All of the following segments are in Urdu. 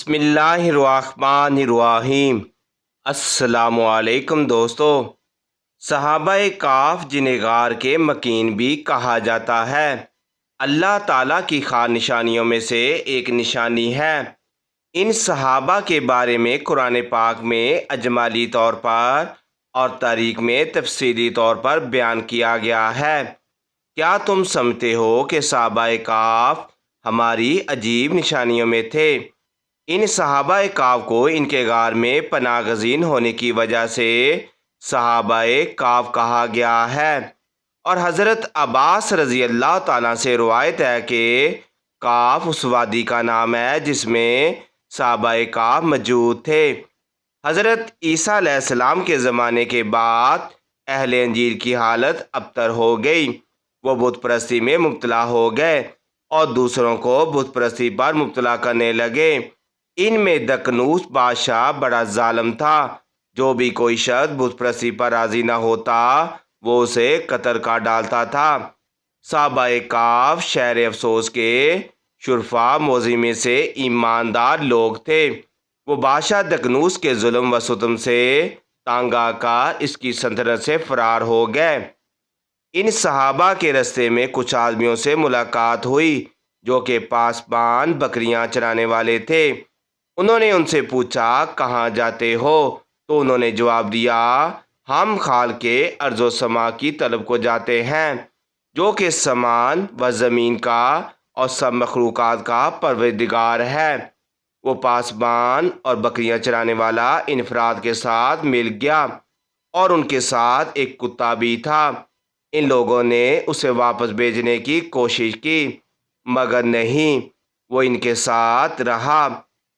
بسم اللہ الرحمن الرحیم۔ السلام علیکم دوستو۔ صحابہ کہف جنہیں غار کے مکین بھی کہا جاتا ہے، اللہ تعالیٰ کی خاص نشانیوں میں سے ایک نشانی ہے۔ ان صحابہ کے بارے میں قرآن پاک میں اجمالی طور پر اور تاریخ میں تفصیلی طور پر بیان کیا گیا ہے۔ کیا تم سمجھتے ہو کہ صحابہ کہف ہماری عجیب نشانیوں میں تھے؟ ان صحابہ کہف کو ان کے غار میں پناہ گزین ہونے کی وجہ سے صحابہ کہف کہا گیا ہے، اور حضرت عباس رضی اللہ تعالیٰ سے روایت ہے کہ کہف اس وادی کا نام ہے جس میں صحابہ کہف موجود تھے۔ حضرت عیسیٰ علیہ السلام کے زمانے کے بعد اہل انجیل کی حالت ابتر ہو گئی۔ وہ بت پرستی میں مبتلا ہو گئے اور دوسروں کو بت پرستی پر مبتلا کرنے لگے۔ ان میں دقیانوس بادشاہ بڑا ظالم تھا۔ جو بھی کوئی شخص بت پرستی پر راضی نہ ہوتا وہ اسے قتل کر ڈالتا تھا۔ صحابہ کہف شہر افسوس کے شرفا موذی میں سے ایماندار لوگ تھے۔ وہ بادشاہ دقیانوس کے ظلم و ستم سے تنگ آ کر اس کی سلطنت سے فرار ہو گئے۔ ان صحابہ کے رستے میں کچھ آدمیوں سے ملاقات ہوئی جو کہ پاسبان بکریاں چرانے والے تھے۔ انہوں نے ان سے پوچھا کہاں جاتے ہو؟ تو انہوں نے جواب دیا ہم خالق کے ارض و سما کی طلب کو جاتے ہیں، جو کہ سمان و زمین کا اور سب مخلوقات کا پروردگار ہے۔ وہ پاسبان اور بکریاں چرانے والا انفراد کے ساتھ مل گیا اور ان کے ساتھ ایک کتا بھی تھا۔ ان لوگوں نے اسے واپس بھیجنے کی کوشش کی مگر نہیں، وہ ان کے ساتھ رہا۔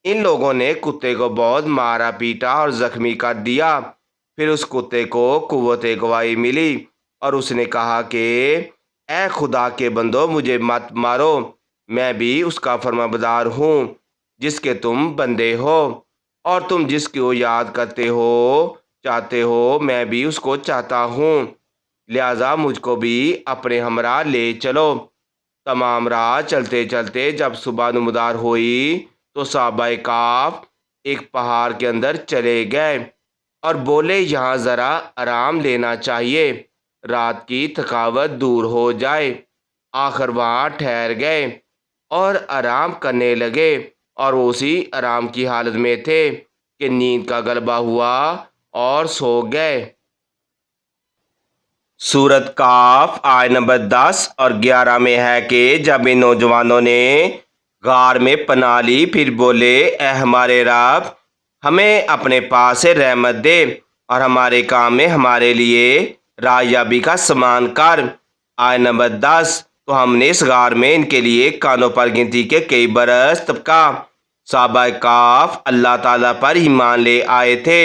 ان لوگوں نے کتے کو بہت مارا پیٹا اور زخمی کر دیا۔ پھر اس کتے کو قوت گواہی ملی اور اس نے کہا کہ اے خدا کے بندو مجھے مت مارو، میں بھی اس کا فرمانبردار ہوں جس کے تم بندے ہو، اور تم جس کو یاد کرتے ہو چاہتے ہو میں بھی اس کو چاہتا ہوں، لہذا مجھ کو بھی اپنے ہمراہ لے چلو۔ تمام راہ چلتے چلتے جب صبح نمودار ہوئی تو صحابہ کہف ایک پہاڑ کے اندر چلے گئے اور بولے یہاں ذرا آرام لینا چاہیے، رات کی تھکاوٹ دور ہو جائے۔ آخر وہاں ٹھہر گئے اور آرام کرنے لگے، اور وہ اسی آرام کی حالت میں تھے کہ نیند کا غلبہ ہوا اور سو گئے۔ سورۃ کہف آیت نمبر 10 اور 11 میں ہے کہ جب ان نوجوانوں نے غار میں پناہ لی پھر بولے اے ہمارے رب، ہمیں اپنے پاس سے رحمت دے اور ہمارے کام میں ہمارے لیے رایابی کا سامان کر۔ آیت نمبر 10 تو ہم نے اس غار میں ان کے لیے کانوں پر گنتی کے کئی برس طبقہ صحابہ کہف اللہ تعالیٰ پر ایمان لے آئے تھے۔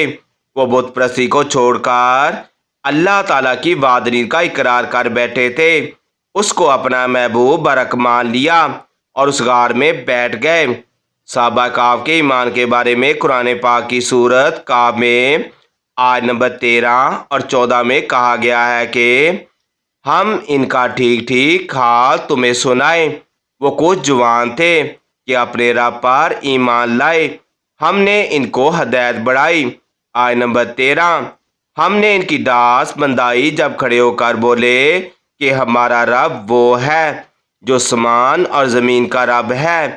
وہ بت پرستی کو چھوڑ کر اللہ تعالیٰ کی وحدانیت کا اقرار کر بیٹھے تھے، اس کو اپنا محبوب برک مان لیا اور اس غار میں بیٹھ گئے۔ صحابہ کہف کے ایمان کے بارے میں قرآن پاک کی سورۃ کہف میں آیت نمبر 13 اور 14 میں کہا گیا ہے کہ ہم ان کا ٹھیک ٹھیک حال تمہیں سنائیں۔ وہ کچھ جوان تھے کہ اپنے رب پر ایمان لائے، ہم نے ان کو ہدایت بڑھائی۔ آیت نمبر 13 ہم نے ان کی داس بندائی جب کھڑے ہو کر بولے کہ ہمارا رب وہ ہے جو سمان اور زمین کا رب ہے،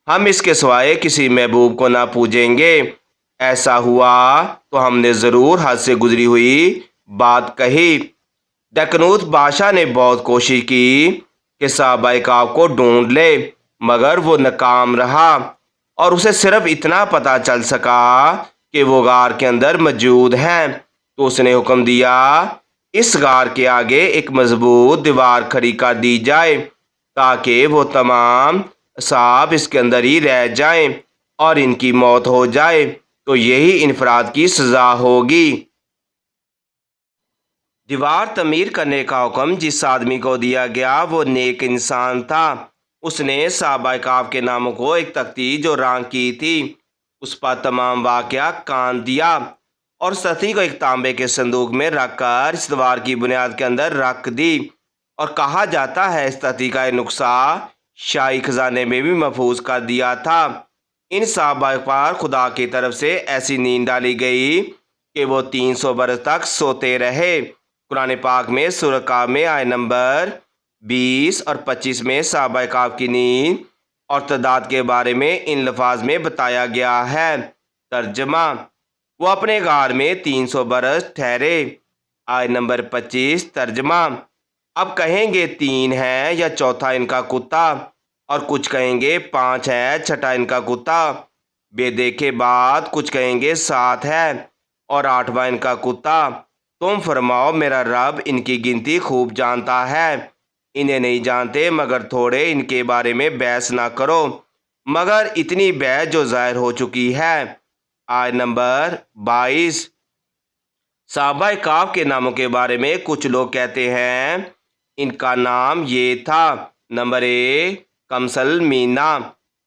ہم اس کے سوائے کسی محبوب کو نہ پوجیں گے۔ ایسا ہوا تو ہم نے ضرور حد سے گزری ہوئی بات کہی۔ دقیانوس بادشاہ نے بہت کوشش کی کہ صحابہ کہف کو ڈھونڈ لے مگر وہ ناکام رہا، اور اسے صرف اتنا پتہ چل سکا کہ وہ غار کے اندر موجود ہیں۔ تو اس نے حکم دیا اس غار کے آگے ایک مضبوط دیوار کھڑی کر دی جائے تاکہ وہ تمام اصحاب اس کے اندر ہی رہ جائیں اور ان کی موت ہو جائے تو یہی انفراد کی سزا ہوگی۔ دیوار تعمیر کرنے کا حکم جس آدمی کو دیا گیا وہ نیک انسان تھا۔ اس نے صحابہ کہف کے ناموں کو ایک تختی جو رنگ کی تھی اس پر تمام واقعہ کاند دیا اور تختی کو ایک تانبے کے صندوق میں رکھ کر اس دیوار کی بنیاد کے اندر رکھ دی، اور کہا جاتا ہے اس تختی کا نقشہ شاہی خزانے میں بھی محفوظ کر دیا تھا۔ ان صحابہ پر خدا کی طرف سے ایسی نیند ڈالی گئی کہ وہ 300 برس تک سوتے رہے۔ قرآن پاک میں سورہ کہف میں آیت نمبر 20 اور 25 میں صحابہ کہف کی نیند اور تعداد کے بارے میں ان الفاظ میں بتایا گیا ہے۔ ترجمہ: وہ اپنے غار میں 300 برس ٹھہرے۔ آیت نمبر 25 ترجمہ: اب کہیں گے 3 ہے یا چوتھا ان کا کتا، اور کچھ کہیں گے 5 ہے چھٹا ان کا کتا۔ بے دیکھے بعد کچھ کہیں گے 7 ہے اور 8واں ان کا کتا۔ تم فرماؤ میرا رب ان کی گنتی خوب جانتا ہے۔ انہیں نہیں جانتے مگر تھوڑے، ان کے بارے میں بحث نہ کرو مگر اتنی بحث جو ظاہر ہو چکی ہے۔ آیت نمبر 22 صحابہ کہف کے ناموں کے بارے میں کچھ لوگ کہتے ہیں ان کا نام یہ تھا: نمبر 1 کمسل مینا،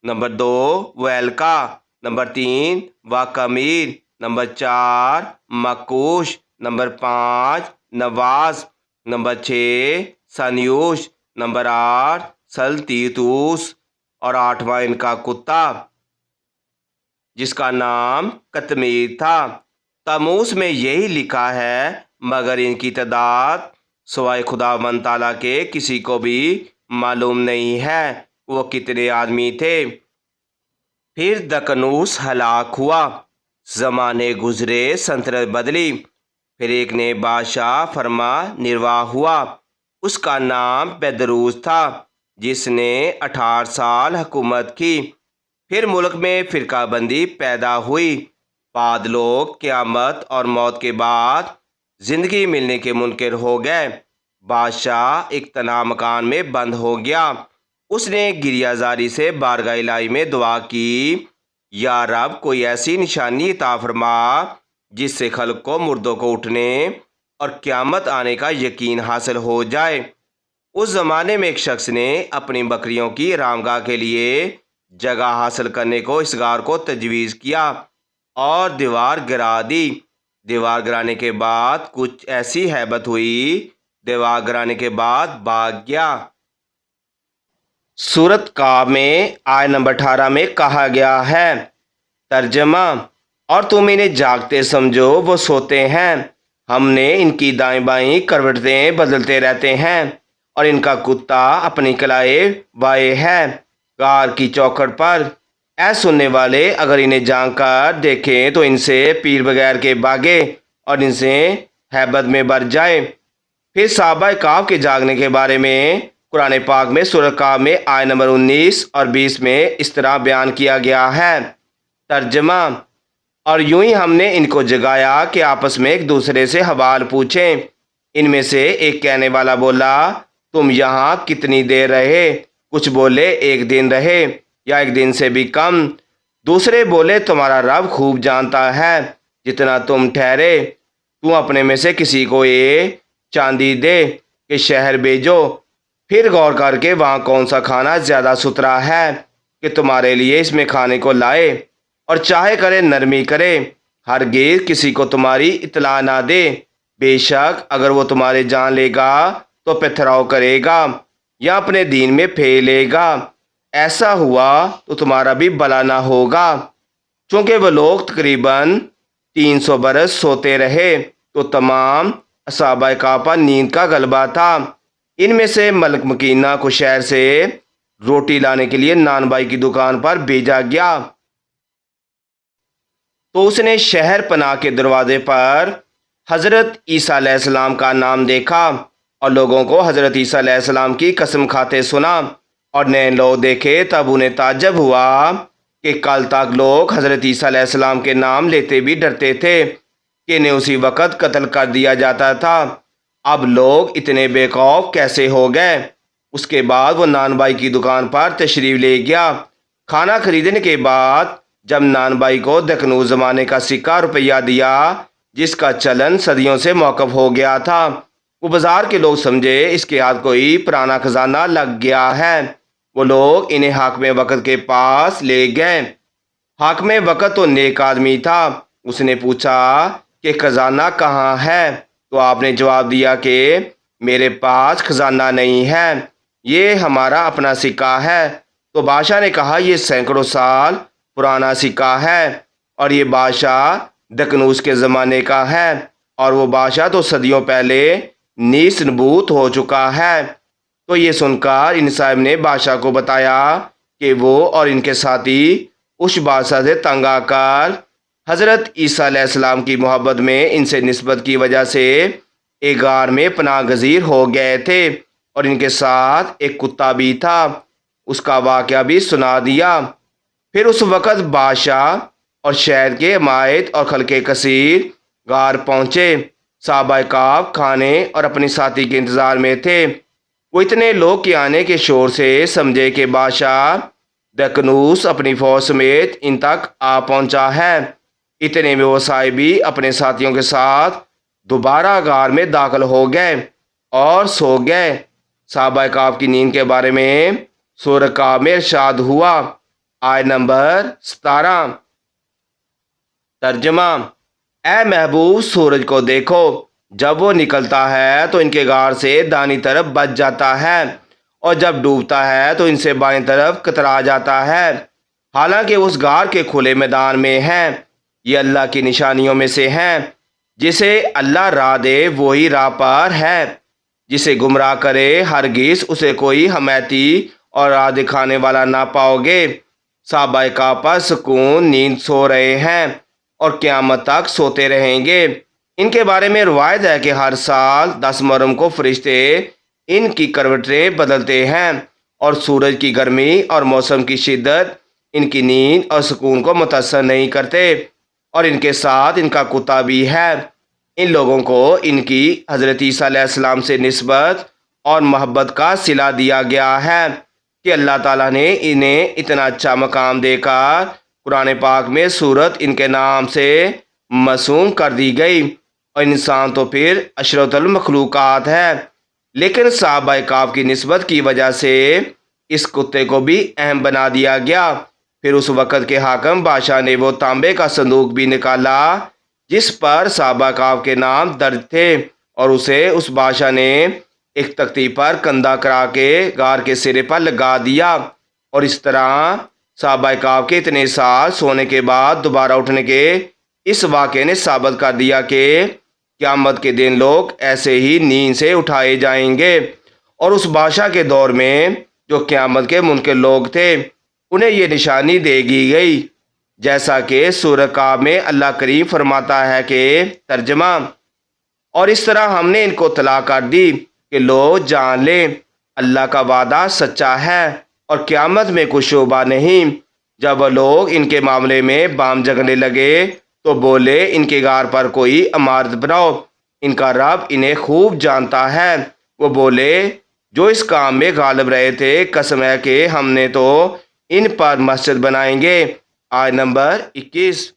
نمبر 2 ویلکا، نمبر 3 واکمیر، نمبر 4 مکوش، نمبر 5 نواز، نمبر 6 سنیوش، نمبر 8 سلتیتوس، اور 8واں ان کا کتا جس کا نام قطمیر تھا۔ تموس میں یہی لکھا ہے مگر ان کی تعداد سوائے خداوند تعالیٰ کے کسی کو بھی معلوم نہیں ہے وہ کتنے آدمی تھے۔ پھر دقنوس ہلاک ہوا، زمانے گزرے، سلطنت بدلی، پھر ایک نئے بادشاہ فرما نرواہ ہوا، اس کا نام پیدروس تھا جس نے 18 سال حکومت کی۔ پھر ملک میں فرقہ بندی پیدا ہوئی، بعد لوگ قیامت اور موت کے بعد زندگی ملنے کے منکر ہو گئے۔ بادشاہ ایک تنہا مکان میں بند ہو گیا، اس نے گریہ زاری سے بارگاہ الہی میں دعا کی، یا رب کوئی ایسی نشانی عطا فرما جس سے خلق کو مردوں کو اٹھنے اور قیامت آنے کا یقین حاصل ہو جائے۔ اس زمانے میں ایک شخص نے اپنی بکریوں کی آرامگاہ کے لیے جگہ حاصل کرنے کو اس غار کو تجویز کیا اور دیوار گرا دی۔ دیوار گرانے کے بعد کچھ ایسی ہیبت ہوئی، دیوار گرانے کے بعد بھاگ گیا۔ سورۃ کہف میں آیت نمبر 18 میں کہا گیا ہے: ترجمہ: اور تم انہیں جاگتے سمجھو، وہ سوتے ہیں، ہم نے ان کی دائیں بائیں کروٹیں بدلتے رہتے ہیں، اور ان کا کتا اپنی کلائیں بائے ہے غار کی چوکھٹ پر۔ اے سننے والے، اگر انہیں جانگ کر دیکھیں تو ان سے پیر بغیر کے بھاگے اور ان سے ہیبت میں بھر جائے۔ پھر صحابہ کہف کے جاگنے کے بارے میں قرآن پاک میں سورہ کہف میں آیت نمبر 19 اور 20 میں اس طرح بیان کیا گیا ہے۔ ترجمہ: اور یوں ہی ہم نے ان کو جگایا کہ آپس میں ایک دوسرے سے حوال پوچھیں۔ ان میں سے ایک کہنے والا بولا: تم یہاں کتنی دیر رہے؟ کچھ بولے 1 دن رہے یا 1 دن سے بھی کم۔ دوسرے بولے: تمہارا رب خوب جانتا ہے جتنا تم ٹھہرے۔ تم اپنے میں سے کسی کو یہ چاندی دے کہ شہر بھیجو، پھر غور کر کے وہاں کون سا کھانا زیادہ ستھرا ہے کہ تمہارے لیے اس میں کھانے کو لائے، اور چاہے کرے نرمی کرے، ہرگز کسی کو تمہاری اطلاع نہ دے۔ بے شک اگر وہ تمہارے جان لے گا تو پتھراؤ کرے گا یا اپنے دین میں پھیلے گا۔ ایسا ہوا تو تمہارا بھی بھلا نہ ہوگا۔ چونکہ وہ لوگ تقریباً 300 برس سوتے رہے تو تمام صحابہ کہف پر نیند کا غلبہ تھا۔ ان میں سے ملک مکینہ کو شہر سے روٹی لانے کے لیے نان بائی کی دکان پر بھیجا گیا، تو اس نے شہر پناہ کے دروازے پر حضرت عیسیٰ علیہ السلام کا نام دیکھا اور لوگوں کو حضرت عیسیٰ علیہ السلام کی قسم کھاتے سنا، اور نئے لوگ دیکھے تب انہیں تعجب ہوا کہ کل تک لوگ حضرت عیسیٰ علیہ السلام کے نام لیتے بھی ڈرتے تھے کہ انہیں اسی وقت قتل کر دیا جاتا تھا، اب لوگ اتنے بے خوف کیسے ہو گئے؟ اس کے بعد وہ نان بائی کی دکان پر تشریف لے گیا۔ کھانا خریدنے کے بعد جب نان بائی کو دقنوس زمانے کا سکہ روپیہ دیا جس کا چلن صدیوں سے موقوف ہو گیا تھا، وہ بازار کے لوگ سمجھے اس کے ہاتھ کوئی پرانا خزانہ لگ گیا ہے۔ وہ لوگ انہیں حاکم وقت کے پاس لے گئے۔ حاکم وقت تو نیک آدمی تھا، اس نے پوچھا کہ خزانہ کہاں ہے؟ تو آپ نے جواب دیا کہ میرے پاس خزانہ نہیں ہے، یہ ہمارا اپنا سکہ ہے۔ تو بادشاہ نے کہا یہ سینکڑوں سال پرانا سکہ ہے اور یہ بادشاہ دقیانوس کے زمانے کا ہے، اور وہ بادشاہ تو صدیوں پہلے نیست نبوت ہو چکا ہے۔ تو یہ سن کر ان صاحب نے بادشاہ کو بتایا کہ وہ اور ان کے ساتھی اس بادشاہ سے تنگ آ کر حضرت عیسیٰ علیہ السلام کی محبت میں ان سے نسبت کی وجہ سے ایک غار میں پناہ گزیر ہو گئے تھے، اور ان کے ساتھ ایک کتا بھی تھا۔ اس کا واقعہ بھی سنا دیا۔ پھر اس وقت بادشاہ اور شہر کے عمائد اور خلق کثیر غار پہنچے۔ صحابہ کہف کھانے اور اپنی ساتھی کے انتظار میں تھے۔ وہ اتنے لوگ کے آنے کے شور سے سمجھے کہ بادشاہ دقیانوس اپنی فوج سمیت ان تک آ پہنچا ہے۔ اتنے میں وہ صاحب بھی اپنے ساتھیوں کے ساتھ دوبارہ غار میں داخل ہو گئے اور سو گئے۔ صحابہ کہف کی نیند کے بارے میں سورہ کہف میں ارشاد ہوا۔ آیت نمبر 17۔ ترجمہ: اے محبوب، سورج کو دیکھو، جب وہ نکلتا ہے تو ان کے غار سے دائیں طرف بچ جاتا ہے، اور جب ڈوبتا ہے تو ان سے بائیں طرف کترا جاتا ہے، حالانکہ اس غار کے کھلے میدان میں ہے۔ یہ اللہ کی نشانیوں میں سے ہیں۔ جسے اللہ راہ دے وہی راہ پر ہے، جسے گمراہ کرے ہرگز اسے کوئی حمایتی اور راہ دکھانے والا نہ پاؤ گے۔ صحابہ کہف پر سکون نیند سو رہے ہیں اور قیامت تک سوتے رہیں گے۔ ان کے بارے میں روایت ہے کہ ہر سال 10 محرم کو فرشتے ان کی کروٹیں بدلتے ہیں، اور سورج کی گرمی اور موسم کی شدت ان کی نیند اور سکون کو متاثر نہیں کرتے، اور ان کے ساتھ ان کا کتا بھی ہے۔ ان لوگوں کو ان کی حضرت عیسیٰ علیہ السلام سے نسبت اور محبت کا صلہ دیا گیا ہے کہ اللہ تعالیٰ نے انہیں اتنا اچھا مقام دے کر قرآن پاک میں سورت ان کے نام سے موسوم کر دی گئی، اور انسان تو پھر اشرف المخلوقات ہے۔ لیکن صحابہ کہف کی نسبت کی وجہ سے اس کتے کو بھی اہم بنا دیا گیا۔ پھر اس وقت کے حاکم بادشاہ نے وہ تانبے کا صندوق بھی نکالا جس پر صحابہ کہف کے نام درج تھے، اور اسے اس بادشاہ نے ایک تختی پر کندہ کرا کے غار کے سرے پر لگا دیا، اور اس طرح صحابہ کہف کے اتنے سال سونے کے بعد دوبارہ اٹھنے کے اس واقعے نے ثابت کر دیا کہ قیامت کے دن لوگ ایسے ہی نیند سے اٹھائے جائیں گے، اور اس بادشاہ کے دور میں جو قیامت کے منکر لوگ تھے انہیں یہ نشانی دے دی گئی، جیسا کہ سورہ کہف میں اللہ کریم فرماتا ہے کہ ترجمہ: اور اس طرح ہم نے ان کو اطلاع کر دی کہ لوگ جان لیں اللہ کا وعدہ سچا ہے اور قیامت میں کوئی شبہ نہیں۔ جب وہ لوگ ان کے معاملے میں بام جگنے لگے تو بولے ان کے غار پر کوئی عمارت بناؤ، ان کا رب انہیں خوب جانتا ہے۔ وہ بولے جو اس کام میں غالب رہے تھے، قسم ہے کہ ہم نے تو ان پر مسجد بنائیں گے۔ آیت نمبر 21۔